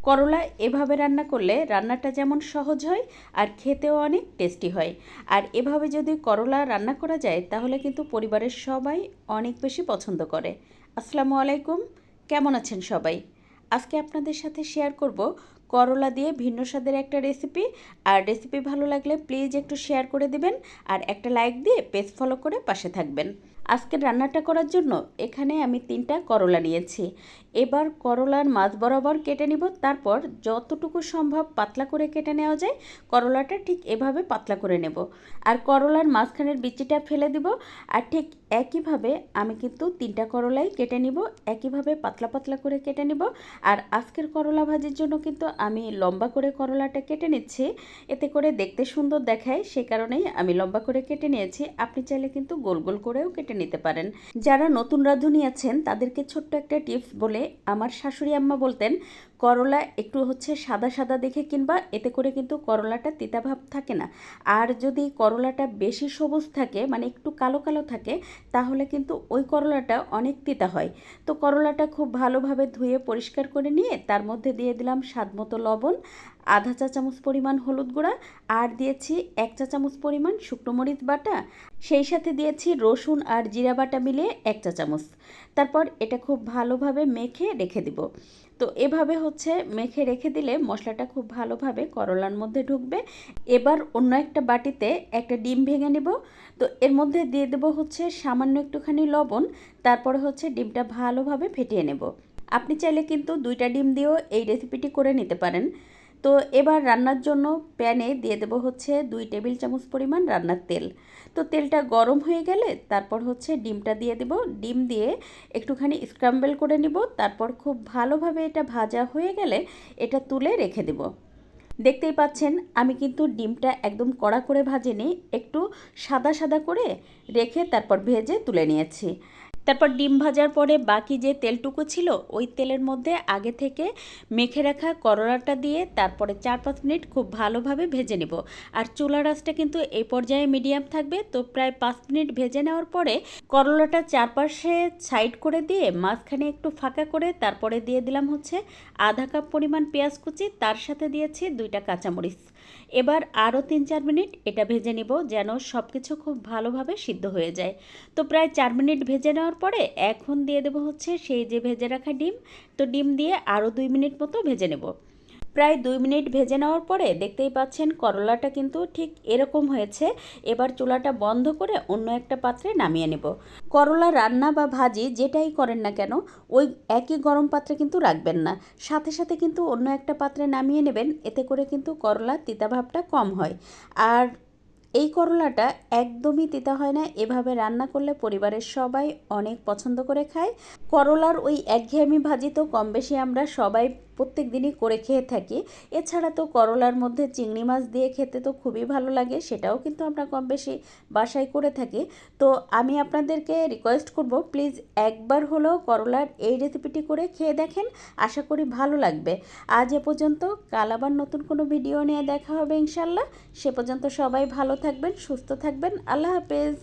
করলা এভাবে রান্না করলে রান্নাটা যেমন সহজ হয় আর খেতেও অনেক টেস্টি হয়। আর এভাবে যদি করলা রান্না করা যায় তাহলে কিন্তু পরিবারের সবাই অনেক বেশি পছন্দ করে। আসসালামু আলাইকুম, কেমন আছেন সবাই? আজকে আপনাদের সাথে শেয়ার করব করলা দিয়ে ভিন্ন স্বাদের একটা রেসিপি। আর রেসিপি ভালো লাগলে প্লিজ একটু শেয়ার করে দিবেন আর একটা লাইক দিয়ে পেজ ফলো করে পাশে থাকবেন। আজকের রান্নাটা করার জন্য এখানে আমি 3টা করলা নিয়েছি। এবার করলার মাঝ বরাবর কেটে নিব, তারপর যতটুকু সম্ভব পাতলা করে কেটে নেওয়া যায় করলাটা ঠিক এভাবে পাতলা করে নেব। আর করলার মাঝখানের বিচিটা ফেলে দিব। আর ঠিক একইভাবে আমি কিন্তু 3টা করলাই কেটে নিব, একইভাবে পাতলা পাতলা করে কেটে নিব। আর আজকের করলা ভাজির জন্য কিন্তু আমি লম্বা করে করলাটা কেটে নিচ্ছি, এতে করে দেখতে সুন্দর দেখায়, সে কারণেই আমি লম্বা করে কেটে নিয়েছি। আপনি চাইলে কিন্তু গোল গোল করেও কেটে নিতে পারেন। যারা নতুন রাঁধুনি আছেন তাদেরকে ছোট্ট একটা টিপস বলে, আমার শাশুড়ি আম্মা বলতেন করলা একটু সাদা সাদা দেখে কিনবা, এতে করে কিন্তু করলাটা তিতা ভাব থাকে না। আর যদি করলাটা বেশি সবুজ থাকে, মানে একটু কালো কালো থাকে, তাহলে কিন্তু ওই করলাটা অনেক তিতা হয়। তো করলাটা খুব ভালোভাবে ধুয়ে পরিষ্কার করে নিয়ে তার মধ্যে দিয়ে দিলাম স্বাদমতো লবণ, আধা চা চামচ পরিমাণ হলুদ গুঁড়া, আর দিয়েছি 1 চা চামচ পরিমাণ শুকনো মরিচ বাটা, সেই সাথে দিয়েছি রসুন আর জিরা বাটা মিলিয়ে 1 চা চামচ। তারপর এটা খুব ভালোভাবে মেখে রেখে দিব। তো এভাবে মেখে রেখে দিলে মশলাটা খুব ভালোভাবে করলার মধ্যে ঢুকবে। এবার অন্য একটা বাটিতে একটা ডিম ভেঙে নেব। তো এর মধ্যে দিয়ে দেবো সামান্য একটুখানি লবণ, তারপরে ডিমটা ভালোভাবে ফেটিয়ে নেব। আপনি চাইলে কিন্তু 2টা ডিম দিয়েও এই রেসিপিটি করে নিতে পারেন। তো এবার রান্নার জন্য প্যানে দিয়ে দেবো 2 টেবিল চামচ পরিমাণ রান্নার তেল। তো তেলটা গরম হয়ে গেলে তারপর ডিমটা দিয়ে দেব। ডিম দিয়ে একটুখানি স্ক্রাম্বল করে নিব, তারপর খুব ভালোভাবে এটা ভাজা হয়ে গেলে এটা তুলে রেখে দেব। দেখতেই পাচ্ছেন আমি কিন্তু ডিমটা একদম কড়া করে ভাজিনি, একটু সাদা সাদা করে রেখে তারপর ভেজে তুলে নিয়েছি। তারপর ডিম ভাজার পরে বাকি যে তেলটুকু ছিল ওই তেলের মধ্যে আগে থেকে মেখে রাখা করলাটা দিয়ে তারপরে 4-5 মিনিট খুব ভালোভাবে ভেজে নেব। আর চুলার আঁচটা কিন্তু এই পর্যায়ে মিডিয়াম থাকবে। তো প্রায় 5 মিনিট ভেজে নেওয়ার পরে করলাটা চারপাশে সাইড করে দিয়ে মাঝখানে একটু ফাঁকা করে তারপরে দিয়ে দিলাম আধা কাপ পরিমাণ পেঁয়াজ কুচি, তার সাথে দিয়েছি 2টা কাঁচামরিচ। এবার আরও 3-4 মিনিট এটা ভেজে নিব যেন সব কিছু খুব ভালোভাবে সিদ্ধ হয়ে যায়। তো প্রায় 4 মিনিট ভেজে নেওয়ার পরে এখন দিয়ে দেবো সেই যে ভেজে রাখা ডিম। তো ডিম দিয়ে আরও 2 মিনিট মতো ভেজে নেব। প্রায় 2 মিনিট ভেজে নেওয়ার পরে দেখতেই পাচ্ছেন করলাটা কিন্তু ঠিক এরকম হয়েছে। এবার চুলাটা বন্ধ করে অন্য একটা পাত্রে নামিয়ে নেব। করলা রান্না বা ভাজি যেটাই করেন না কেন ওই একই গরম পাত্রে কিন্তু রাখবেন না, সাথে সাথে কিন্তু অন্য একটা পাত্রে নামিয়ে নেবেন, এতে করে কিন্তু করলার তিতা ভাবটা কম হয়। আর এই করলাটা একদমই তিতা হয় না, এভাবে রান্না করলে পরিবারের সবাই অনেক পছন্দ করে খায়। করলার ওই একঘেয়েমি ভাজি তো কম বেশি আমরা সবাই প্রত্যেক দিনই করে খেয়ে থাকি। এছাড়া তো করলার মধ্যে চিংড়ি মাছ দিয়ে খেতে তো খুবই ভালো লাগে, সেটাও কিন্তু আমরা কম বেশি বাসায় করে থাকি। তো আমি আপনাদেরকে রিকোয়েস্ট করব প্লিজ একবার হলেও করলার এই রেসিপিটি করে খেয়ে দেখেন, আশা করি ভালো লাগবে। আজ এ পর্যন্ত, কাল আবার নতুন কোনো ভিডিও নিয়ে দেখা হবে ইনশাল্লাহ। সে পর্যন্ত সবাই ভালো থাকবেন, সুস্থ থাকবেন। আল্লাহ হাফেজ।